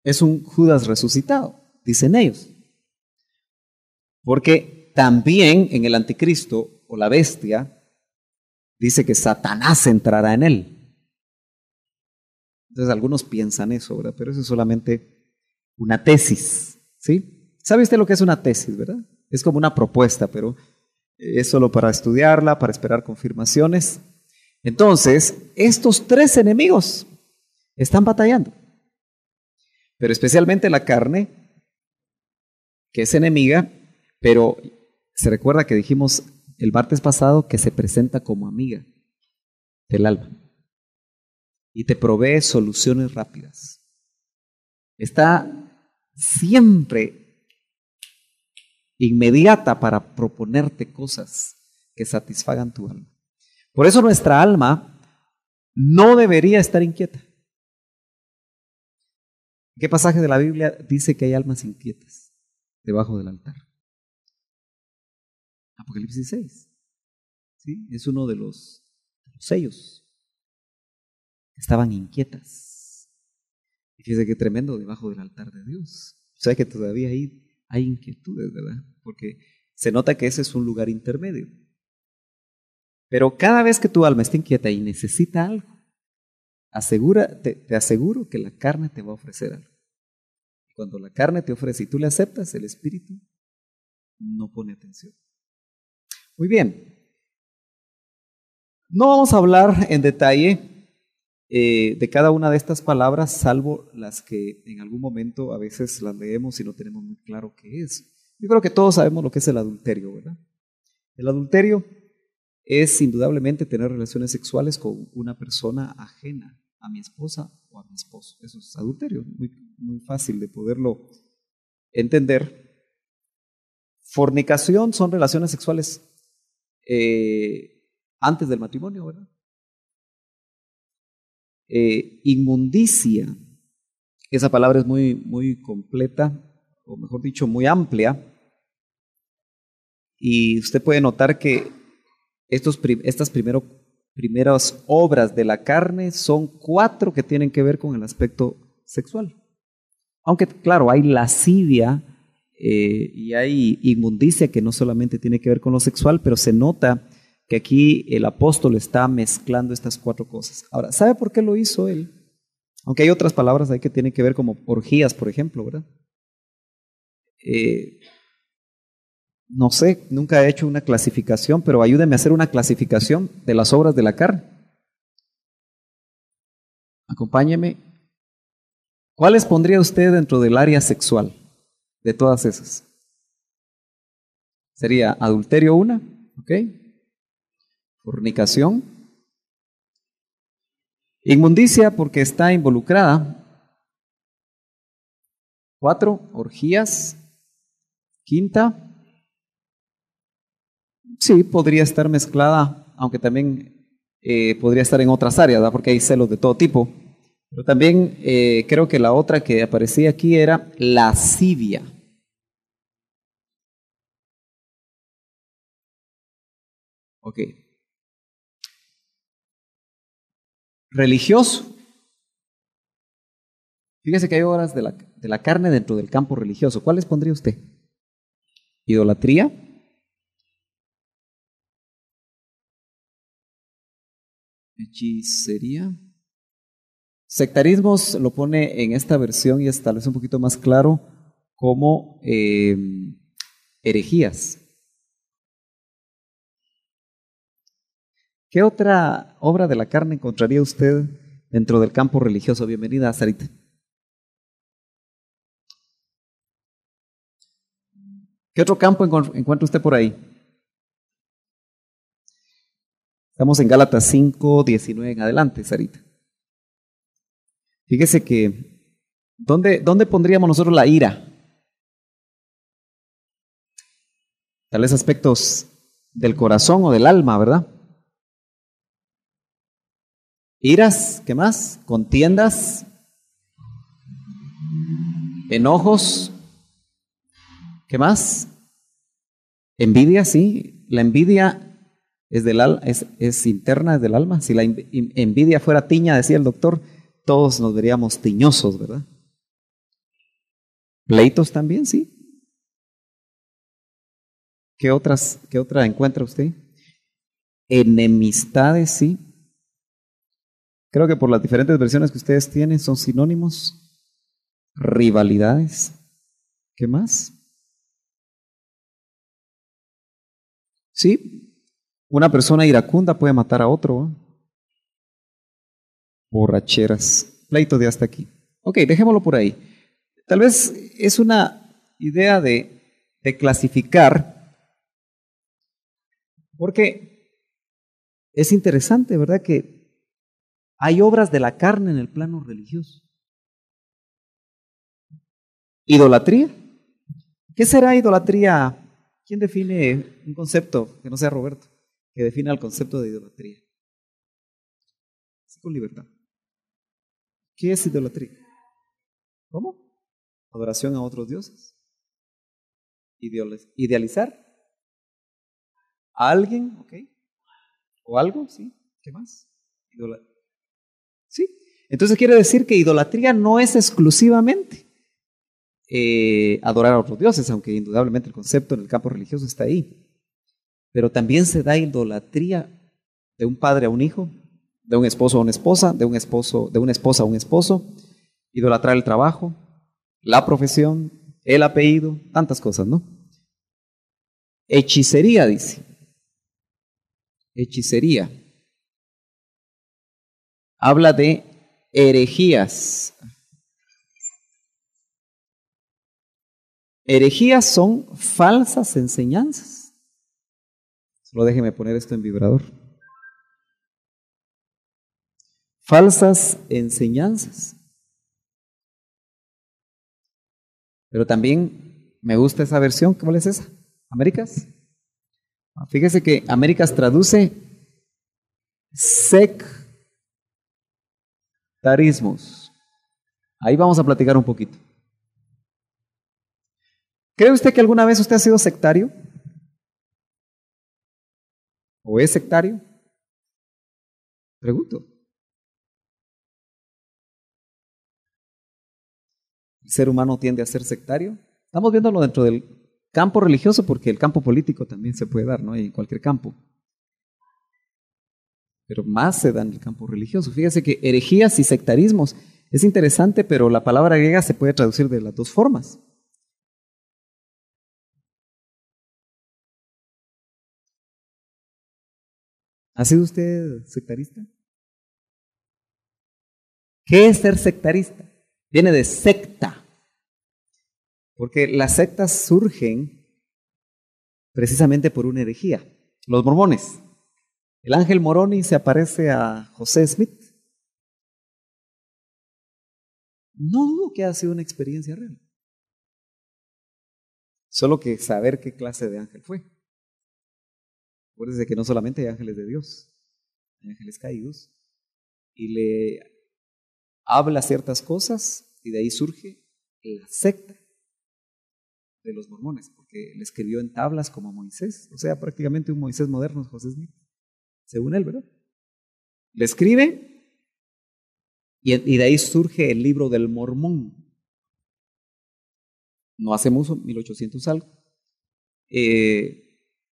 es un Judas resucitado, dicen ellos. Porque también en el anticristo o la bestia dice que Satanás entrará en él. Entonces algunos piensan eso, ¿verdad? Pero eso es solamente una tesis, ¿sí? ¿Sabe usted lo que es una tesis, verdad? Es como una propuesta, pero es solo para estudiarla, para esperar confirmaciones. Entonces, estos tres enemigos están batallando. Pero especialmente la carne, que es enemiga, pero se recuerda que dijimos el martes pasado que se presenta como amiga del alma y te provee soluciones rápidas. Está siempre inmediata para proponerte cosas que satisfagan tu alma. Por eso nuestra alma no debería estar inquieta. ¿Qué pasaje de la Biblia dice que hay almas inquietas debajo del altar? Apocalipsis 6. ¿Sí? Es uno de los sellos. Estaban inquietas. Y fíjese qué tremendo debajo del altar de Dios. O sea que todavía hay inquietudes, ¿verdad? Porque se nota que ese es un lugar intermedio. Pero cada vez que tu alma está inquieta y necesita algo, te aseguro que la carne te va a ofrecer algo. Cuando la carne te ofrece y tú le aceptas, el espíritu no pone atención. Muy bien. No vamos a hablar en detalle de cada una de estas palabras, salvo las que en algún momento a veces las leemos y no tenemos muy claro qué es. Yo creo que todos sabemos lo que es el adulterio, ¿verdad? El adulterio es indudablemente tener relaciones sexuales con una persona ajena a mi esposa o a mi esposo. Eso es adulterio, muy fácil de poderlo entender. Fornicación son relaciones sexuales antes del matrimonio, ¿verdad? Inmundicia, esa palabra es muy completa, o mejor dicho, muy amplia, y usted puede notar que estas primero primeras obras de la carne son 4 que tienen que ver con el aspecto sexual. Aunque, claro, hay lascivia y hay inmundicia que no solamente tiene que ver con lo sexual, pero se nota que aquí el apóstol está mezclando estas 4 cosas. Ahora, ¿sabe por qué lo hizo él? Aunque hay otras palabras ahí que tienen que ver como orgías, por ejemplo, ¿verdad? No sé, nunca he hecho una clasificación, pero ayúdeme a hacer una clasificación de las obras de la carne. Acompáñeme. ¿Cuáles pondría usted dentro del área sexual de todas esas? Sería adulterio una, ¿ok? Fornicación. Inmundicia porque está involucrada. 4, orgías. Quinta. Sí, podría estar mezclada, aunque también podría estar en otras áreas, ¿verdad? Porque hay celos de todo tipo. Pero también creo que la otra que aparecía aquí era lascivia. Ok. Religioso. Fíjese que hay obras de la carne dentro del campo religioso. ¿Cuáles pondría usted? Idolatría. Hechicería. Sectarismos lo pone en esta versión y es tal vez un poquito más claro como herejías. ¿Qué otra obra de la carne encontraría usted dentro del campo religioso? Bienvenida, Sarita. ¿Qué otro campo encuentra usted por ahí? Estamos en Gálatas 5, 19 en adelante, Sarita. Fíjese que, ¿dónde pondríamos nosotros la ira? Tal vez aspectos del corazón o del alma, ¿verdad? Iras, ¿qué más? Contiendas, enojos, ¿qué más? Envidia, sí. La envidia es interna, es del alma. Si la envidia fuera tiña, decía el doctor, todos nos veríamos tiñosos, ¿verdad? Pleitos también, sí. ¿Qué otra encuentra usted? Enemistades, sí. Creo que por las diferentes versiones que ustedes tienen son sinónimos. Rivalidades. ¿Qué más? Sí. Una persona iracunda puede matar a otro, ¿eh? Borracheras. Pleito de hasta aquí. Ok, dejémoslo por ahí. Tal vez es una idea de clasificar, porque es interesante, ¿verdad? Que hay obras de la carne en el plano religioso. Idolatría. ¿Qué será idolatría? ¿Quién define un concepto que no sea Roberto? Que defina el concepto de idolatría. Sí, con libertad. ¿Qué es idolatría? ¿Cómo? Adoración a otros dioses. Idealizar a alguien, ¿ok? O algo, ¿sí? ¿Qué más? ¿Sí? Entonces quiere decir que idolatría no es exclusivamente adorar a otros dioses, aunque indudablemente el concepto en el campo religioso está ahí. Pero también se da idolatría de un padre a un hijo, de un esposo a una esposa, de una esposa a un esposo, idolatrar el trabajo, la profesión, el apellido, tantas cosas, ¿no? Hechicería, dice. Hechicería. Habla de herejías. Herejías son falsas enseñanzas. Solo déjeme poner esto en vibrador. Falsas enseñanzas. Pero también me gusta esa versión. ¿Cuál es esa? ¿Américas? Fíjese que Américas traduce sectarismos. Ahí vamos a platicar un poquito. ¿Cree usted que alguna vez usted ha sido sectario? ¿O es sectario? Pregunto. ¿El ser humano tiende a ser sectario? Estamos viéndolo dentro del campo religioso porque el campo político también se puede dar, ¿no? En cualquier campo. Pero más se da en el campo religioso. Fíjese que herejías y sectarismos es interesante, pero la palabra griega se puede traducir de las dos formas. ¿Ha sido usted sectarista? ¿Qué es ser sectarista? Viene de secta, porque las sectas surgen precisamente por una herejía. Los mormones. El ángel Moroni se aparece a José Smith. No dudo que haya sido una experiencia real. Solo que saber qué clase de ángel fue. Acuérdense que no solamente hay ángeles de Dios, hay ángeles caídos, y le habla ciertas cosas, y de ahí surge la secta de los mormones, porque le escribió en tablas como a Moisés, o sea, prácticamente un Moisés moderno, José Smith, según él, ¿verdad? Le escribe, y de ahí surge el libro del Mormón. No hace mucho, 1800 algo.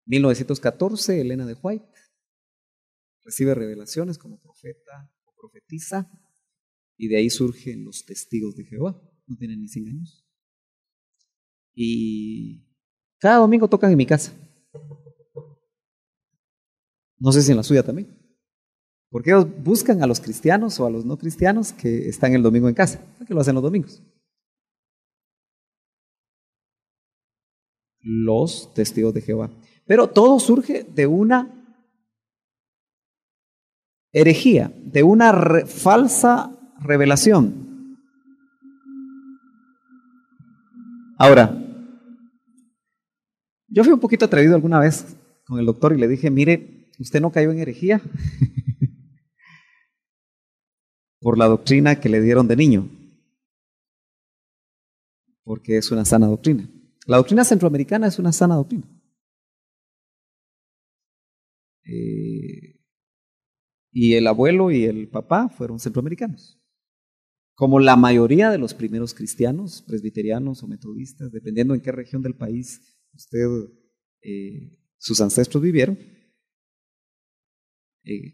1914, Elena de White recibe revelaciones como profeta o profetisa, y de ahí surgen los testigos de Jehová. No tienen ni 100 años. Y cada domingo tocan en mi casa. No sé si en la suya también. Porque ellos buscan a los cristianos o a los no cristianos que están el domingo en casa, que lo hacen los domingos. Los testigos de Jehová. Pero todo surge de una herejía, de una falsa revelación. Ahora, yo fui un poquito atrevido alguna vez con el doctor y le dije, mire, usted no cayó en herejía por la doctrina que le dieron de niño, porque es una sana doctrina. La doctrina centroamericana es una sana doctrina. Y el abuelo y el papá fueron centroamericanos. Como la mayoría de los primeros cristianos, presbiterianos o metodistas, dependiendo en qué región del país usted, sus ancestros vivieron.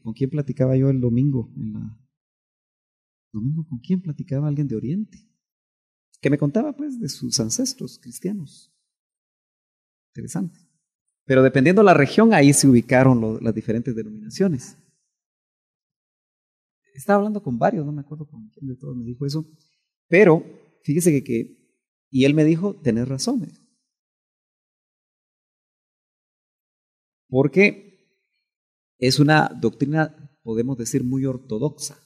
¿Con quién platicaba yo el domingo? ¿Domingo con quién platicaba? Alguien de Oriente, que me contaba pues de sus ancestros cristianos. Interesante. Pero dependiendo de la región, ahí se ubicaron las diferentes denominaciones. Estaba hablando con varios, no me acuerdo con quién de todos me dijo eso, pero fíjese y él me dijo, tenés razón, porque es una doctrina, podemos decir, muy ortodoxa,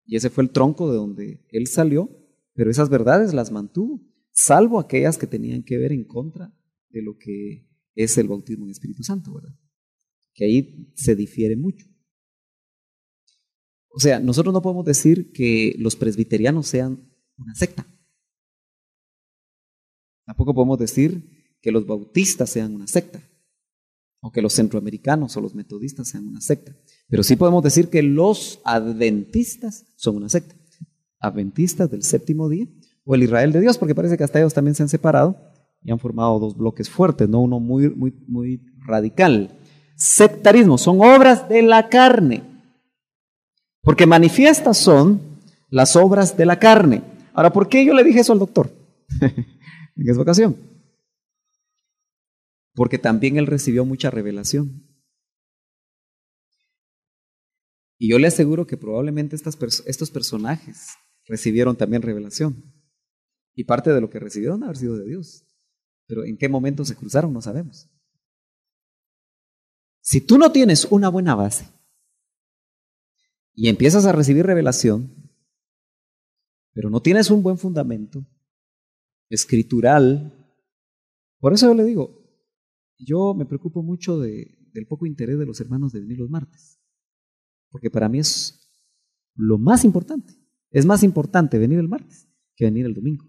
y ese fue el tronco de donde él salió, pero esas verdades las mantuvo, salvo aquellas que tenían que ver en contra de lo que es el bautismo en Espíritu Santo, ¿verdad? Que ahí se difiere mucho. O sea, nosotros no podemos decir que los presbiterianos sean una secta. Tampoco podemos decir que los bautistas sean una secta, o que los centroamericanos o los metodistas sean una secta. Pero sí podemos decir que los adventistas son una secta. Adventistas del séptimo día, o el Israel de Dios, porque parece que hasta ellos también se han separado y han formado dos bloques fuertes, ¿no? Uno muy radical. Sectarismo, son obras de la carne. Porque manifiestas son las obras de la carne. Ahora, ¿por qué yo le dije eso al doctor en esa ocasión? Porque también él recibió mucha revelación. Y yo le aseguro que probablemente estos personajes recibieron también revelación. Y parte de lo que recibieron haber sido de Dios. Pero en qué momento se cruzaron no sabemos. Si tú no tienes una buena base, y empiezas a recibir revelación, pero no tienes un buen fundamento escritural. Por eso yo le digo, yo me preocupo mucho del poco interés de los hermanos de venir los martes, porque para mí es lo más importante. Es más importante venir el martes que venir el domingo.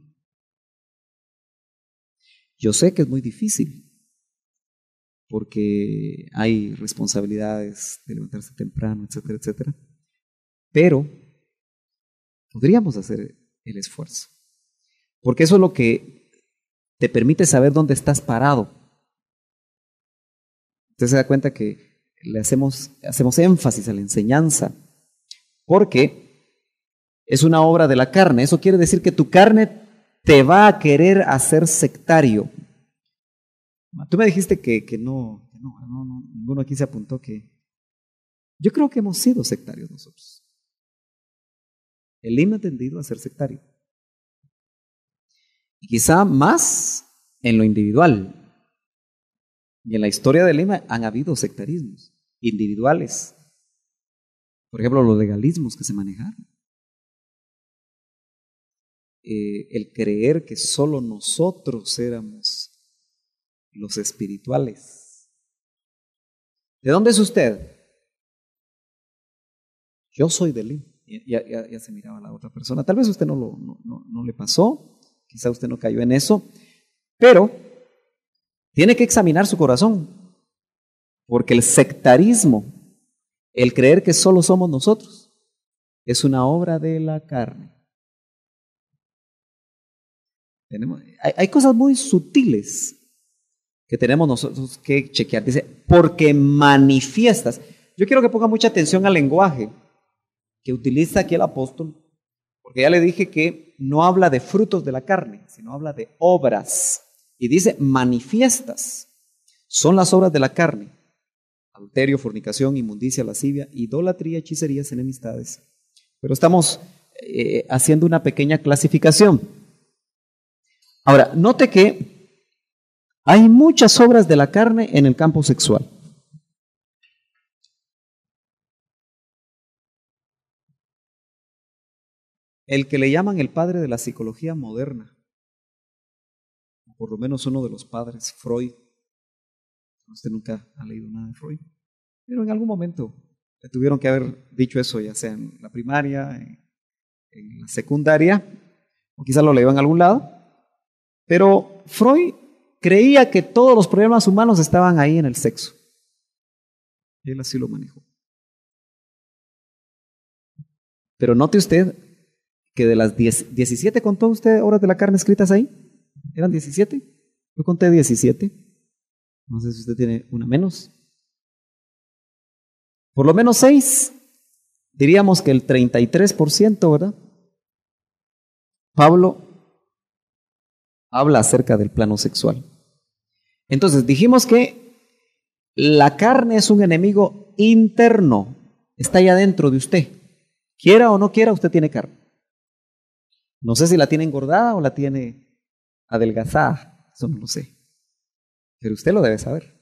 Yo sé que es muy difícil, porque hay responsabilidades de levantarse temprano, etcétera, etcétera. Pero podríamos hacer el esfuerzo, porque eso es lo que te permite saber dónde estás parado. Usted se da cuenta que le hacemos énfasis a la enseñanza, porque es una obra de la carne. Eso quiere decir que tu carne te va a querer hacer sectario. Tú me dijiste que no, ninguno aquí se apuntó que... Yo creo que hemos sido sectarios nosotros. El himno ha tendido a ser sectario. Y quizá más en lo individual. Y en la historia del Lima han habido sectarismos individuales. Por ejemplo, los legalismos que se manejaron. El creer que solo nosotros éramos los espirituales. ¿De dónde es usted? Yo soy del Lima. Ya se miraba a la otra persona. Tal vez usted no le pasó, quizá usted no cayó en eso, pero tiene que examinar su corazón, porque el sectarismo, el creer que solo somos nosotros, es una obra de la carne. Hay cosas muy sutiles que tenemos nosotros que chequear. Dice, porque manifiestas. Yo quiero que ponga mucha atención al lenguaje que utiliza aquí el apóstol, porque ya le dije que no habla de frutos de la carne, sino habla de obras. Y dice, manifiestas son las obras de la carne: adulterio, fornicación, inmundicia, lascivia, idolatría, hechicerías, enemistades. Pero estamos haciendo una pequeña clasificación. Ahora, note que hay muchas obras de la carne en el campo sexual. El que le llaman el padre de la psicología moderna, por lo menos uno de los padres, Freud. Usted nunca ha leído nada de Freud, pero en algún momento le tuvieron que haber dicho eso, ya sea en la primaria, en la secundaria, o quizás lo leyó en algún lado. Pero Freud creía que todos los problemas humanos estaban ahí en el sexo. Y él así lo manejó. Pero note usted que de las 17, ¿contó usted obras de la carne escritas ahí? ¿Eran 17? Yo conté 17. No sé si usted tiene una menos. Por lo menos 6. Diríamos que el 33%, ¿verdad? Pablo habla acerca del plano sexual. Entonces, dijimos que la carne es un enemigo interno. Está allá dentro de usted. Quiera o no quiera, usted tiene carne. No sé si la tiene engordada o la tiene adelgazada. Eso no lo sé. Pero usted lo debe saber.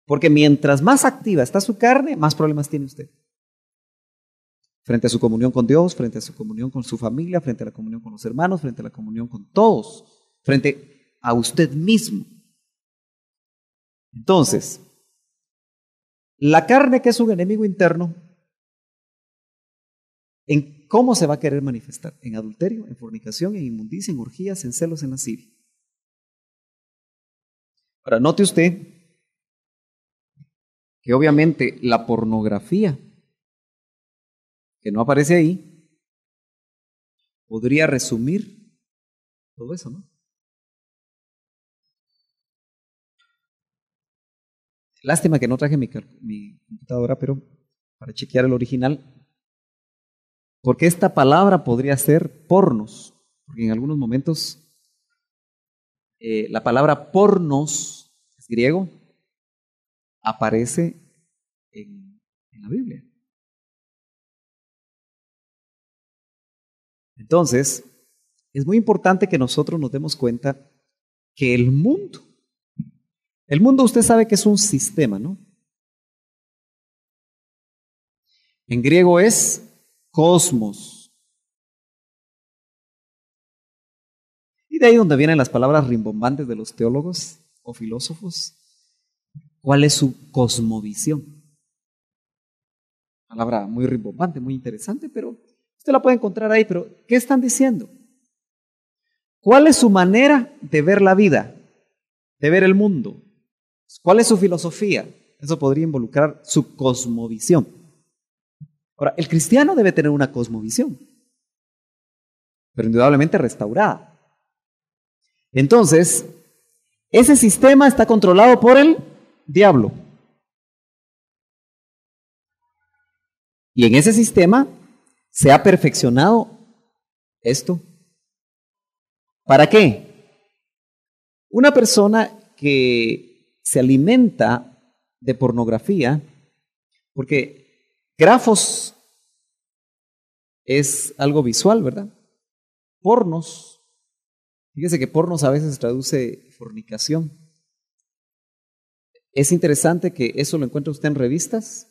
Porque mientras más activa está su carne, más problemas tiene usted. Frente a su comunión con Dios, frente a su comunión con su familia, frente a la comunión con los hermanos, frente a la comunión con todos, frente a usted mismo. Entonces, la carne, que es un enemigo interno, ¿en cómo se va a querer manifestar? En adulterio, en fornicación, en inmundicia, en orgías, en celos, en lascivia. Ahora, note usted que obviamente la pornografía, que no aparece ahí, podría resumir todo eso, ¿no? Lástima que no traje mi computadora, pero para chequear el original, porque esta palabra podría ser pornos, porque en algunos momentos la palabra pornos, es griego, aparece en la Biblia. Entonces, es muy importante que nosotros nos demos cuenta que el mundo usted sabe que es un sistema, ¿no? En griego es cosmos. Y de ahí donde vienen las palabras rimbombantes de los teólogos o filósofos. ¿Cuál es su cosmovisión? Palabra muy rimbombante, muy interesante, pero usted la puede encontrar ahí. Pero ¿qué están diciendo? ¿Cuál es su manera de ver la vida, de ver el mundo? ¿Cuál es su filosofía? Eso podría involucrar su cosmovisión. Ahora, el cristiano debe tener una cosmovisión, pero indudablemente restaurada. Entonces, ese sistema está controlado por el diablo. Y en ese sistema se ha perfeccionado esto. ¿Para qué? Una persona que se alimenta de pornografía, porque grafos es algo visual, ¿verdad? Pornos, fíjese que pornos a veces traduce fornicación. Es interesante que eso lo encuentra usted en revistas,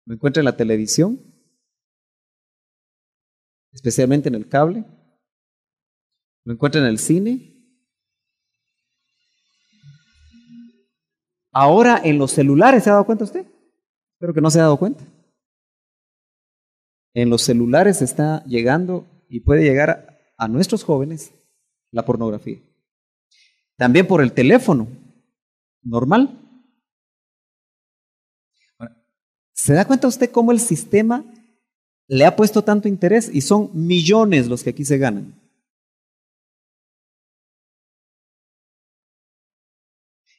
lo encuentra en la televisión, especialmente en el cable, lo encuentra en el cine. Ahora en los celulares, ¿se ha dado cuenta usted? Espero que no se ha dado cuenta. En los celulares está llegando y puede llegar a nuestros jóvenes la pornografía. También por el teléfono, normal. ¿Se da cuenta usted cómo el sistema le ha puesto tanto interés? Y son millones los que aquí se ganan.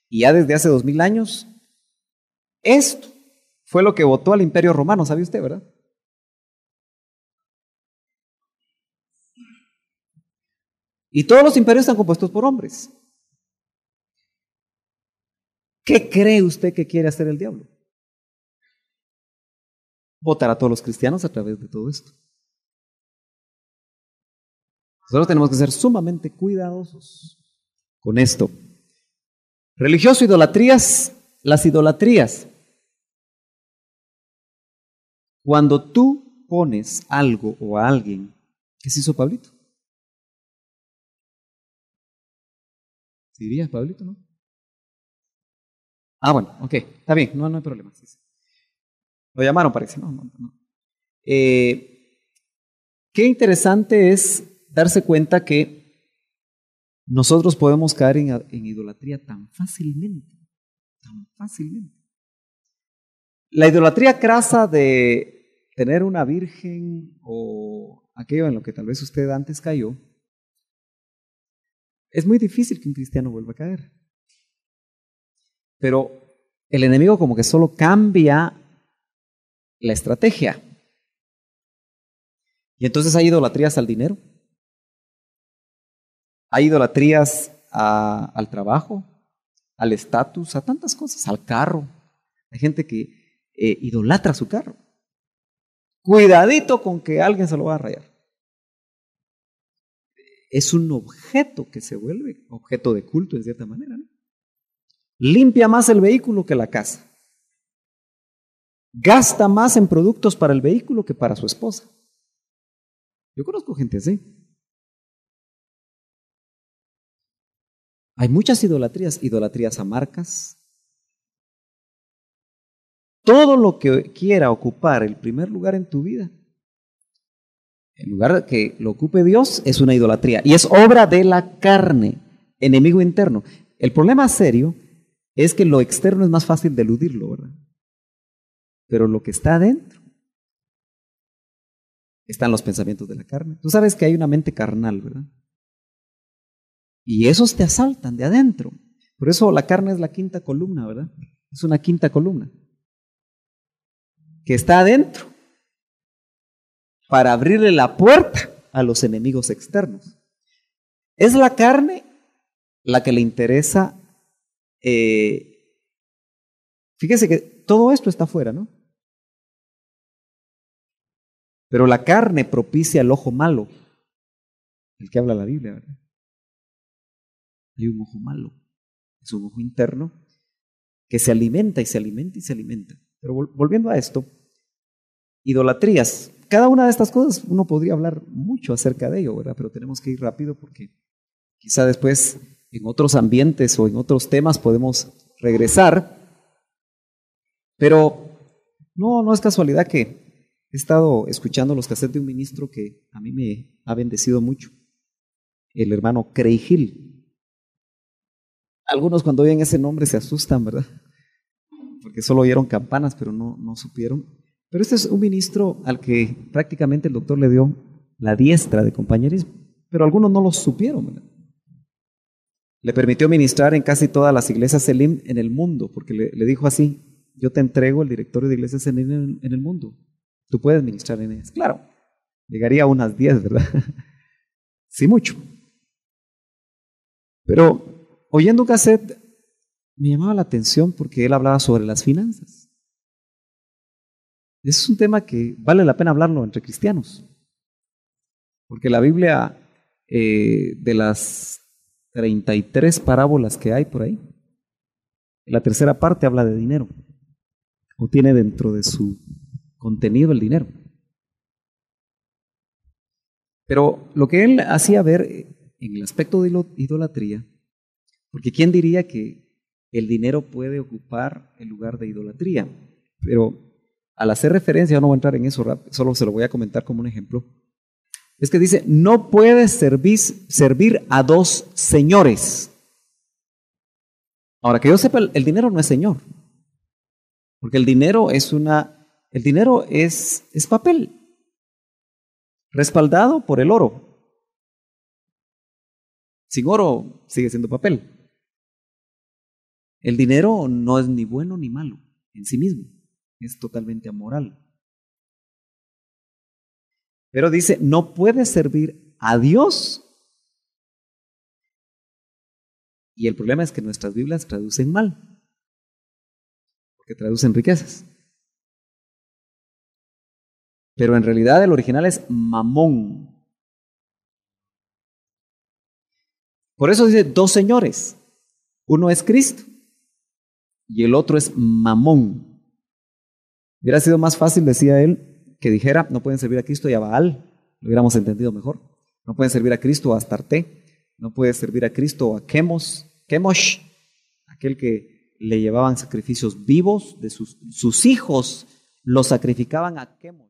Y ya desde hace 2000 años, esto fue lo que votó al Imperio Romano, ¿sabe usted, verdad? Y todos los imperios están compuestos por hombres. ¿Qué cree usted que quiere hacer el diablo? Votar a todos los cristianos a través de todo esto. Nosotros tenemos que ser sumamente cuidadosos con esto. Religioso, idolatrías, las idolatrías. Cuando tú pones algo o a alguien, ¿qué se hizo Pablito? ¿Sí diría Pablito, no? Ah, bueno, ok, está bien, no hay problema. Sí, sí. Lo llamaron, parece, no. Qué interesante es darse cuenta que nosotros podemos caer en idolatría tan fácilmente, tan fácilmente. La idolatría crasa de tener una virgen o aquello en lo que tal vez usted antes cayó, es muy difícil que un cristiano vuelva a caer. Pero el enemigo como que solo cambia la estrategia. Y entonces hay idolatrías al dinero, hay idolatrías al trabajo, al estatus, a tantas cosas, al carro. Hay gente que idolatra su carro. Cuidadito con que alguien se lo va a rayar. Es un objeto que se vuelve objeto de culto en cierta manera, ¿no? Limpia más el vehículo que la casa. Gasta más en productos para el vehículo que para su esposa. Yo conozco gente así. Hay muchas idolatrías a marcas. Todo lo que quiera ocupar el primer lugar en tu vida, el lugar que lo ocupe Dios, es una idolatría. Y es obra de la carne, enemigo interno. El problema serio es que lo externo es más fácil de eludirlo, ¿verdad? Pero lo que está adentro están los pensamientos de la carne. Tú sabes que hay una mente carnal, ¿verdad? Y esos te asaltan de adentro. Por eso la carne es la quinta columna, ¿verdad? Es una quinta columna que está adentro para abrirle la puerta a los enemigos externos. Es la carne la que le interesa. Fíjese que todo esto está afuera, ¿no? Pero la carne propicia el ojo malo, el que habla la Biblia, ¿verdad? Hay un ojo malo, es un ojo interno que se alimenta y se alimenta y se alimenta. Pero volviendo a esto, idolatrías. Cada una de estas cosas uno podría hablar mucho acerca de ello, ¿verdad? Pero tenemos que ir rápido porque quizá después en otros ambientes o en otros temas podemos regresar. Pero no es casualidad que he estado escuchando los cassettes de un ministro que a mí me ha bendecido mucho, el hermano Craig Hill. Algunos cuando oyen ese nombre se asustan, ¿verdad? Porque solo oyeron campanas, pero no supieron. Pero este es un ministro al que prácticamente el doctor le dio la diestra de compañerismo, pero algunos no lo supieron, ¿verdad? Le permitió ministrar en casi todas las iglesias Elim en el mundo, porque le dijo así: yo te entrego el directorio de iglesias Elim en el mundo, tú puedes ministrar en ellas. Claro, llegaría a unas 10, ¿verdad? Sí, mucho. Pero oyendo un cassette me llamaba la atención porque él hablaba sobre las finanzas. Ese es un tema que vale la pena hablarlo entre cristianos, porque la Biblia, de las 33 parábolas que hay por ahí, la tercera parte habla de dinero, o tiene dentro de su contenido el dinero. Pero lo que él hacía ver en el aspecto de idolatría, porque ¿quién diría que el dinero puede ocupar el lugar de idolatría? Pero al hacer referencia, no voy a entrar en eso rápido, solo se lo voy a comentar como un ejemplo, es que dice: no puedes servir a dos señores. Ahora, que yo sepa, el dinero no es señor, porque el dinero es papel, respaldado por el oro. Sin oro sigue siendo papel. El dinero no es ni bueno ni malo en sí mismo, es totalmente amoral. Pero dice: no puedes servir a Dios. Y el problema es que nuestras Biblias traducen mal, porque traducen riquezas. Pero en realidad el original es mamón. Por eso dice dos señores. Uno es Cristo y el otro es mamón. Hubiera sido más fácil, decía él, que dijera: no pueden servir a Cristo y a Baal. Lo hubiéramos entendido mejor. No pueden servir a Cristo o a Astarte. No puede servir a Cristo o a Chemosh, aquel que le llevaban sacrificios vivos de sus hijos, los sacrificaban a Chemosh.